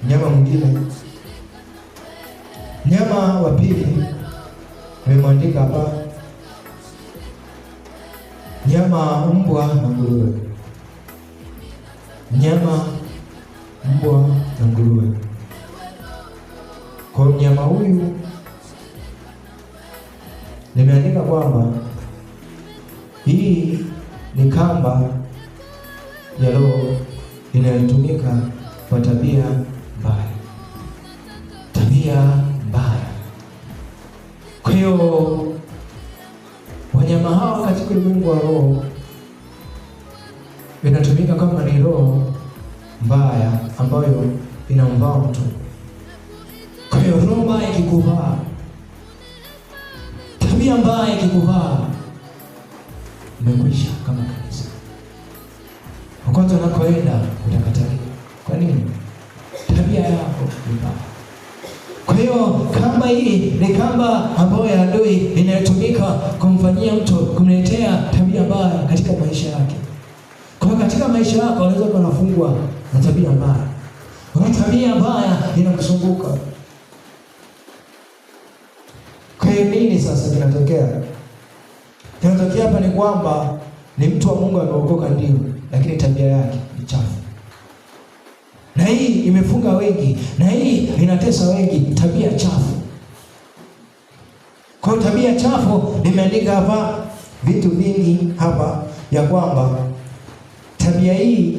Mnyama mwingine, mnyama wa pili nimemwandika hapa, mnyama mbwa na nguruwe. Mnyama mbwa na nguruwe. Kwa mnyama huyu nimeandika kwamba hii ni kamba ya roho inayotumika kwa tabia mbaya, tabia mbaya. Kwa hiyo wanyama hawa katika ulimwengu wa roho inatumika kama ni roho mbaya ambayo inamvaa mtu. Kwa hiyo roho mbaya ikikuvaa, tabia mbaya ikikuvaa, umekwisha kama kanisa. Wakati unakoenda utakataliwa. Kwa nini? Tabia yako ni mbaya. Kwa hiyo kamba hii ni kamba ambayo ya adui inayotumika kumfanyia mtu, kumletea tabia mbaya katika maisha yake. Kwa katika maisha yako unaweza kunafungwa na tabia mbaya. Kwa tabia mbaya inakusunguka. Kwa hiyo nini sasa kinatokea? Kinatokea hapa ni kwamba ni mtu wa Mungu ameokoka ndio, lakini tabia yake ni chafu. Na hii imefunga wengi, na hii inatesa wengi, tabia chafu. Kwa tabia chafu nimeandika hapa vitu vingi hapa ya kwamba tabia hii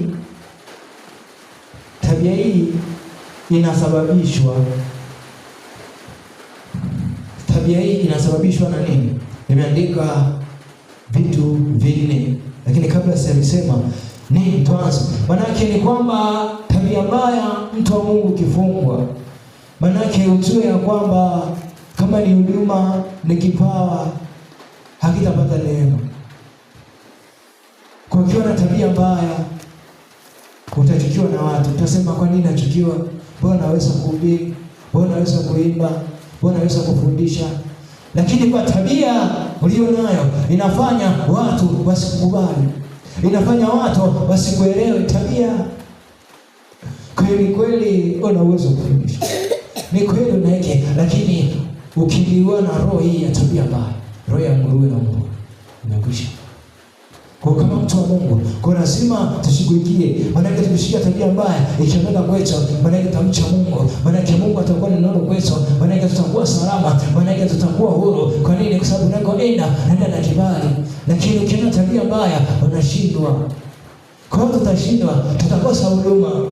inasababishwa na nini? Nimeandika vitu vinne, lakini kabla sijasema nini tuanze. Manake ni kwamba tabia mbaya, mtu wa Mungu kifungwa, manake ujue ya kwamba kama ni huduma, ni kipawa, hakitapata neema. Kwa ukiwa na tabia mbaya utachukiwa na watu. Utasema kwa nini nachukiwa? Mbona naweza kuhubiri? Mbona naweza kuimba? Mbona naweza kufundisha? Lakini kwa tabia ulio nayo inafanya watu wasikubali. Inafanya watu wasikuelewe tabia. Kweli una uwezo kufundisha. Ni kweli unaeke, lakini ukiliwa na roho hii ya tabia mbaya, roho ya nguruwe na mbwa, umekwisha. Kwa kama mtu wa Mungu, kwa lazima tushughulikie. Maana tukishika tabia mbaya ikienda kwetu, maana tutamcha Mungu. Maana Mungu atakuwa ni neno kwetu, maana tutakuwa salama, maana tutakuwa huru. Kwa nini? Kwa sababu unakoenda nenda na kibali. Lakini ukiona tabia mbaya unashindwa. Kwa hiyo tutashindwa, tutakosa huduma.